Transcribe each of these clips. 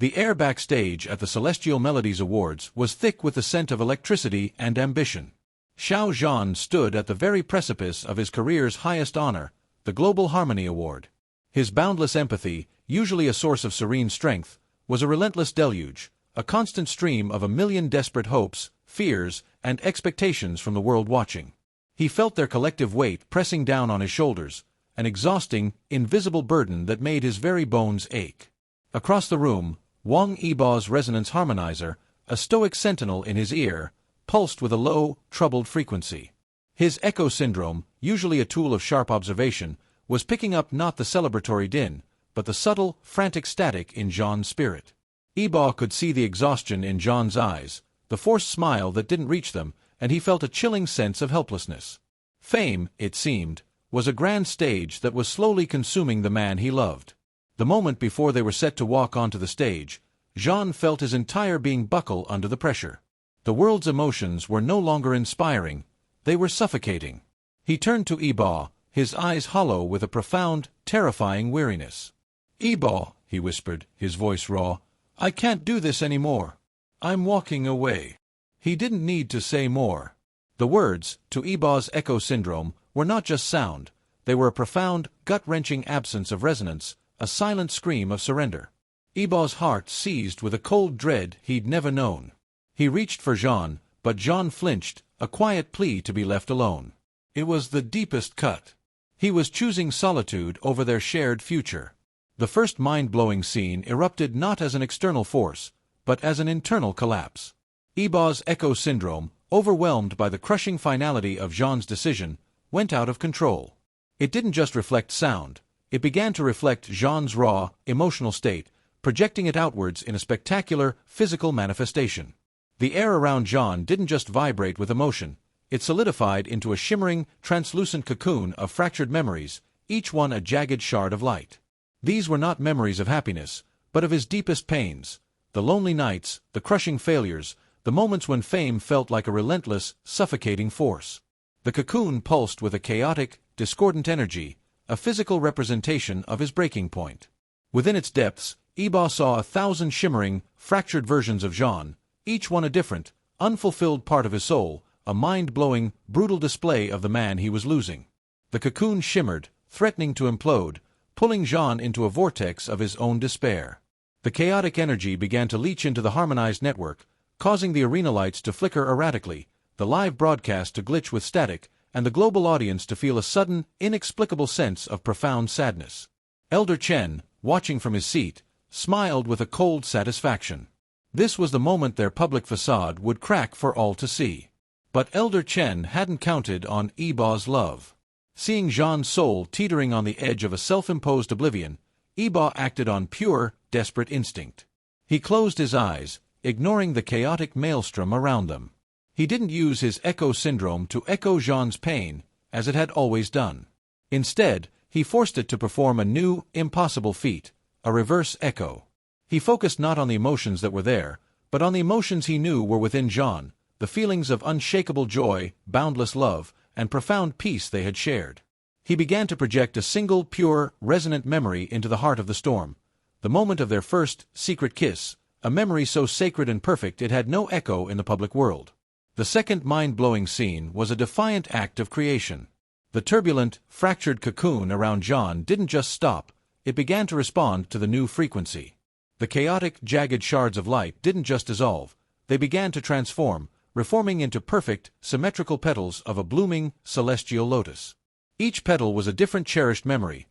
The air backstage at the Celestial Melodies Awards was thick with the scent of electricity and ambition. Xiao Zhan stood at the very precipice of his career's highest honor, the Global Harmony Award. His boundless empathy, usually a source of serene strength, was a relentless deluge, a constant stream of a million desperate hopes, fears, and expectations from the world watching. He felt their collective weight pressing down on his shoulders, an exhausting, invisible burden that made his very bones ache. Across the room, Wang Yibo's resonance harmonizer, a stoic sentinel in his ear, pulsed with a low, troubled frequency. His echo syndrome, usually a tool of sharp observation, was picking up not the celebratory din, but the subtle, frantic static in Zhan's spirit. Yibo could see the exhaustion in Zhan's eyes, the forced smile that didn't reach them, and he felt a chilling sense of helplessness. Fame, it seemed, was a grand stage that was slowly consuming the man he loved. The moment before they were set to walk onto the stage, Zhan felt his entire being buckle under the pressure. The world's emotions were no longer inspiring, they were suffocating. He turned to Yibo, his eyes hollow with a profound, terrifying weariness. "Yibo," he whispered, his voice raw, "I can't do this anymore. I'm walking away." He didn't need to say more. The words, to Yibo's echo syndrome, were not just sound, they were a profound, gut-wrenching absence of resonance, a silent scream of surrender. Yibo's heart seized with a cold dread he'd never known. He reached for Zhan, but Zhan flinched, a quiet plea to be left alone. It was the deepest cut. He was choosing solitude over their shared future. The first mind-blowing scene erupted not as an external force, but as an internal collapse. Yibo's echo syndrome, overwhelmed by the crushing finality of Zhan's decision, went out of control. It didn't just reflect sound, it began to reflect Zhan's raw, emotional state, projecting it outwards in a spectacular, physical manifestation. The air around Zhan didn't just vibrate with emotion, it solidified into a shimmering, translucent cocoon of fractured memories, each one a jagged shard of light. These were not memories of happiness, but of his deepest pains, the lonely nights, the crushing failures, the moments when fame felt like a relentless, suffocating force. The cocoon pulsed with a chaotic, discordant energy, a physical representation of his breaking point. Within its depths, Yibo saw 1,000 shimmering, fractured versions of Zhan, each one a different, unfulfilled part of his soul, a mind-blowing, brutal display of the man he was losing. The cocoon shimmered, threatening to implode, pulling Zhan into a vortex of his own despair. The chaotic energy began to leach into the harmonized network, causing the arena lights to flicker erratically, the live broadcast to glitch with static, and the global audience to feel a sudden, inexplicable sense of profound sadness. Elder Chen, watching from his seat, smiled with a cold satisfaction. This was the moment their public facade would crack for all to see. But Elder Chen hadn't counted on Yibo's love. Seeing Zhan's soul teetering on the edge of a self-imposed oblivion, Yibo acted on pure, desperate instinct. He closed his eyes, ignoring the chaotic maelstrom around them. He didn't use his echo syndrome to echo Zhan's pain, as it had always done. Instead, he forced it to perform a new, impossible feat, a reverse echo. He focused not on the emotions that were there, but on the emotions he knew were within Zhan, the feelings of unshakable joy, boundless love, and profound peace they had shared. He began to project a single, pure, resonant memory into the heart of the storm, the moment of their first, secret kiss, a memory so sacred and perfect it had no echo in the public world. The second mind-blowing scene was a defiant act of creation. The turbulent, fractured cocoon around Zhan didn't just stop, it began to respond to the new frequency. The chaotic, jagged shards of light didn't just dissolve, they began to transform, reforming into perfect, symmetrical petals of a blooming, celestial lotus. Each petal was a different cherished memory.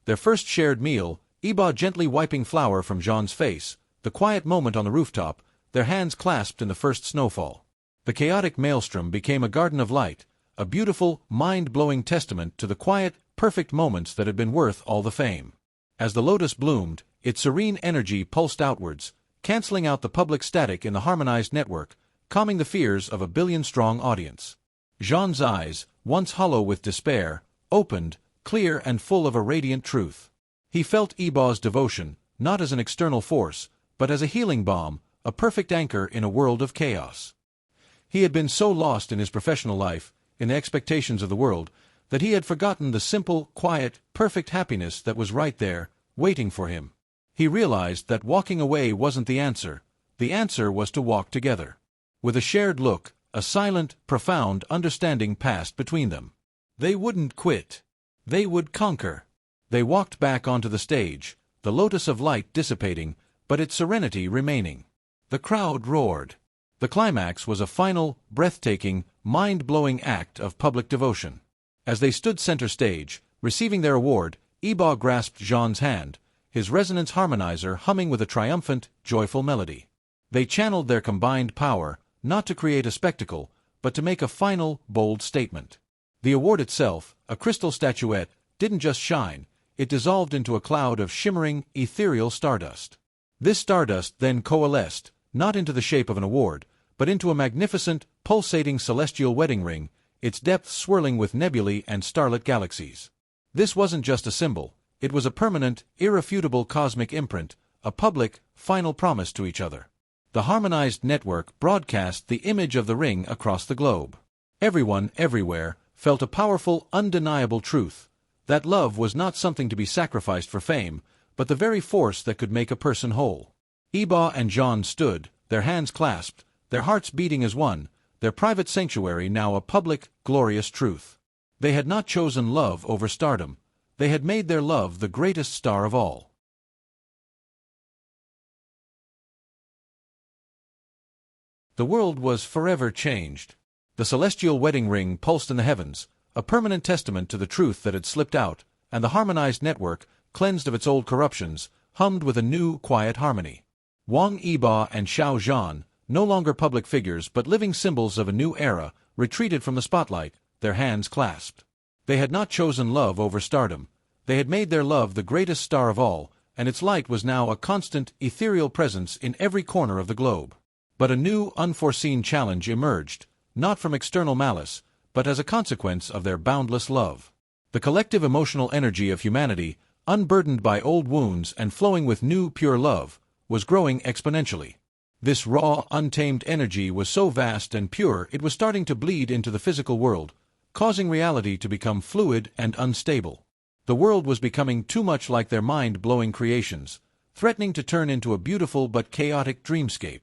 Their first shared meal, Yibo gently wiping flour from Zhan's face, the quiet moment on the rooftop, their hands clasped in the first snowfall. The chaotic maelstrom became a garden of light, a beautiful, mind-blowing testament to the quiet, perfect moments that had been worth all the fame. As the lotus bloomed, its serene energy pulsed outwards, canceling out the public static in the harmonized network, calming the fears of a billion-strong audience. Zhan's eyes, once hollow with despair, opened, clear and full of a radiant truth. He felt Yibo's devotion, not as an external force, but as a healing balm, a perfect anchor in a world of chaos. He had been so lost in his professional life, in the expectations of the world, that he had forgotten the simple, quiet, perfect happiness that was right there, waiting for him. He realized that walking away wasn't the answer was to walk together. With a shared look, a silent, profound understanding passed between them. They wouldn't quit. They would conquer. They walked back onto the stage, the lotus of light dissipating, but its serenity remaining. The crowd roared. The climax was a final, breathtaking, mind-blowing act of public devotion. As they stood center stage, receiving their award, Yibo grasped Zhan's hand, his resonance harmonizer humming with a triumphant, joyful melody. They channeled their combined power, not to create a spectacle, but to make a final, bold statement. The award itself, a crystal statuette, didn't just shine, it dissolved into a cloud of shimmering, ethereal stardust. This stardust then coalesced, not into the shape of an award, but into a magnificent, pulsating celestial wedding ring, its depths swirling with nebulae and starlit galaxies. This wasn't just a symbol, it was a permanent, irrefutable cosmic imprint, a public, final promise to each other. The harmonized network broadcast the image of the ring across the globe. Everyone, everywhere, felt a powerful, undeniable truth, that love was not something to be sacrificed for fame, but the very force that could make a person whole. Yibo and Zhan stood, their hands clasped, their hearts beating as one, their private sanctuary now a public, glorious truth. They had not chosen love over stardom, they had made their love the greatest star of all. The world was forever changed. The celestial wedding ring pulsed in the heavens, a permanent testament to the truth that had slipped out, and the harmonized network, cleansed of its old corruptions, hummed with a new, quiet harmony. Wang Yibo and Xiao Zhan, no longer public figures but living symbols of a new era, retreated from the spotlight, their hands clasped. They had not chosen love over stardom, they had made their love the greatest star of all, and its light was now a constant, ethereal presence in every corner of the globe. But a new, unforeseen challenge emerged, not from external malice, but as a consequence of their boundless love. The collective emotional energy of humanity, unburdened by old wounds and flowing with new, pure love, was growing exponentially. This raw, untamed energy was so vast and pure it was starting to bleed into the physical world, causing reality to become fluid and unstable. The world was becoming too much like their mind-blowing creations, threatening to turn into a beautiful but chaotic dreamscape.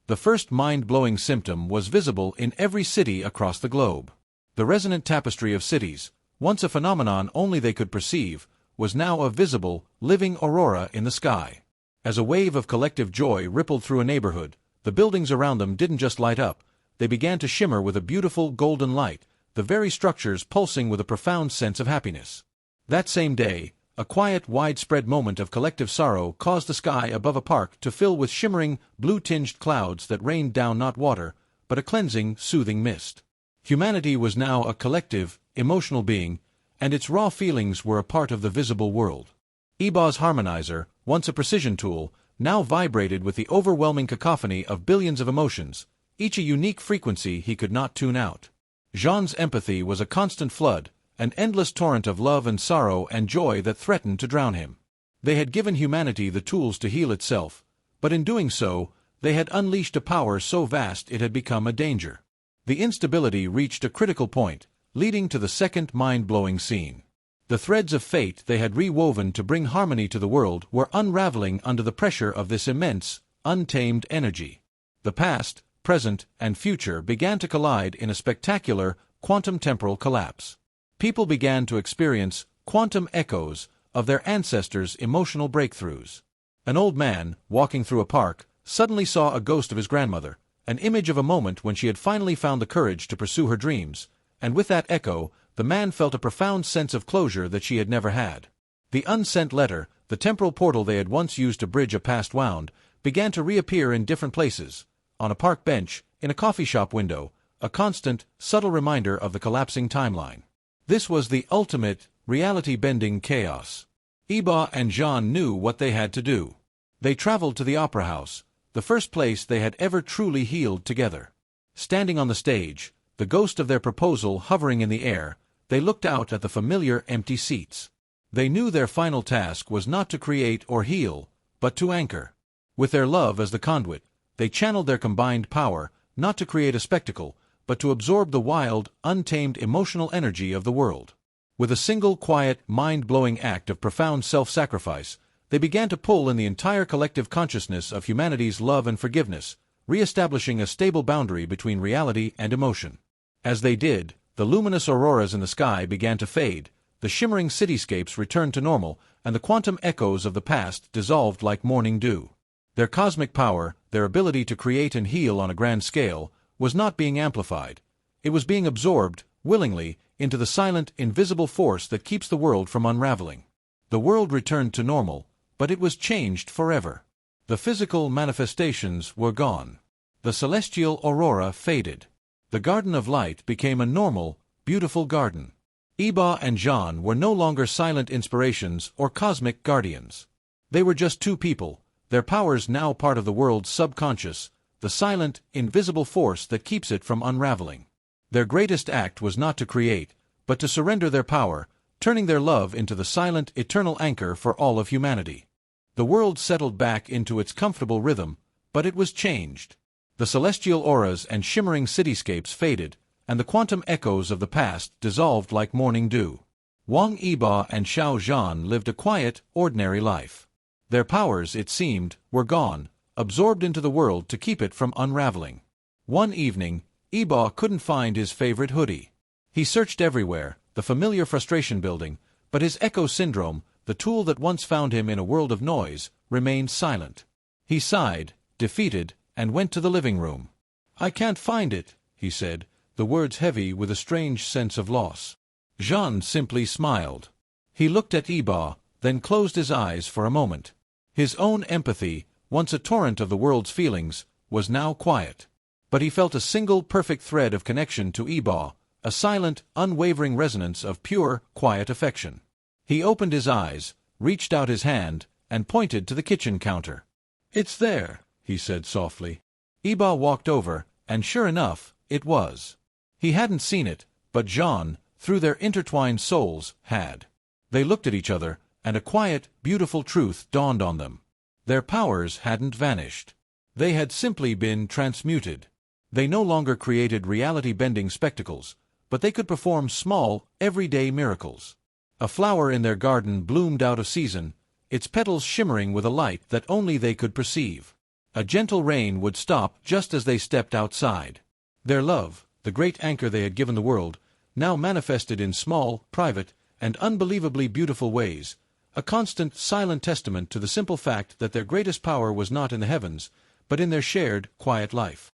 The first mind-blowing symptom was visible in every city across the globe. The resonant tapestry of cities, once a phenomenon only they could perceive, was now a visible, living aurora in the sky. As a wave of collective joy rippled through a neighborhood, the buildings around them didn't just light up, they began to shimmer with a beautiful golden light, the very structures pulsing with a profound sense of happiness. That same day, a quiet, widespread moment of collective sorrow caused the sky above a park to fill with shimmering, blue-tinged clouds that rained down not water, but a cleansing, soothing mist. Humanity was now a collective, emotional being, and its raw feelings were a part of the visible world. Yibo's harmonizer, once a precision tool, now vibrated with the overwhelming cacophony of billions of emotions, each a unique frequency he could not tune out. Zhan's empathy was a constant flood, an endless torrent of love and sorrow and joy that threatened to drown him. They had given humanity the tools to heal itself, but in doing so, they had unleashed a power so vast it had become a danger. The instability reached a critical point, leading to the second mind-blowing scene. The threads of fate they had rewoven to bring harmony to the world were unraveling under the pressure of this immense, untamed energy. The past, present, and future began to collide in a spectacular, quantum-temporal collapse. People began to experience quantum echoes of their ancestors' emotional breakthroughs. An old man, walking through a park, suddenly saw a ghost of his grandmother, an image of a moment when she had finally found the courage to pursue her dreams, and with that echo, the man felt a profound sense of closure that she had never had. The unsent letter, the temporal portal they had once used to bridge a past wound, began to reappear in different places, on a park bench, in a coffee shop window, a constant, subtle reminder of the collapsing timeline. This was the ultimate, reality-bending chaos. Yibo and Zhan knew what they had to do. They traveled to the opera house, the first place they had ever truly healed together. Standing on the stage, the ghost of their proposal hovering in the air, they looked out at the familiar empty seats. They knew their final task was not to create or heal, but to anchor. With their love as the conduit, they channeled their combined power, not to create a spectacle, but to absorb the wild, untamed emotional energy of the world. With a single quiet, mind-blowing act of profound self-sacrifice, They began to pull in the entire collective consciousness of humanity's love and forgiveness, re-establishing a stable boundary between reality and emotion. As they did, the luminous auroras in the sky began to fade, the shimmering cityscapes returned to normal, and the quantum echoes of the past dissolved like morning dew. Their cosmic power, their ability to create and heal on a grand scale, was not being amplified. It was being absorbed, willingly, into the silent, invisible force that keeps the world from unraveling. The world returned to normal, but it was changed forever. The physical manifestations were gone. The celestial aurora faded. The Garden of Light became a normal, beautiful garden. Yibo and Zhan were no longer silent inspirations or cosmic guardians. They were just two people, their powers now part of the world's subconscious, the silent, invisible force that keeps it from unraveling. Their greatest act was not to create, but to surrender their power, turning their love into the silent, eternal anchor for all of humanity. The world settled back into its comfortable rhythm, but it was changed. The celestial auras and shimmering cityscapes faded, and the quantum echoes of the past dissolved like morning dew. Wang Yibo and Xiao Zhan lived a quiet, ordinary life. Their powers, it seemed, were gone, absorbed into the world to keep it from unraveling. One evening, Yibo couldn't find his favorite hoodie. He searched everywhere, the familiar frustration building, but his echo syndrome, the tool that once found him in a world of noise, remained silent. He sighed, defeated, and went to the living room. "I can't find it," he said, the words heavy with a strange sense of loss. Zhan simply smiled. He looked at Yibo, then closed his eyes for a moment. His own empathy, once a torrent of the world's feelings, was now quiet. But he felt a single perfect thread of connection to Yibo, a silent, unwavering resonance of pure, quiet affection. He opened his eyes, reached out his hand, and pointed to the kitchen counter. "It's there," he said softly. Yibo walked over, and sure enough, it was. He hadn't seen it, but Zhan, through their intertwined souls, had. They looked at each other, and a quiet, beautiful truth dawned on them. Their powers hadn't vanished. They had simply been transmuted. They no longer created reality-bending spectacles, but they could perform small, everyday miracles. A flower in their garden bloomed out of season, its petals shimmering with a light that only they could perceive. A gentle rain would stop just as they stepped outside. Their love, the great anchor they had given the world, now manifested in small, private, and unbelievably beautiful ways, a constant, silent testament to the simple fact that their greatest power was not in the heavens, but in their shared, quiet life.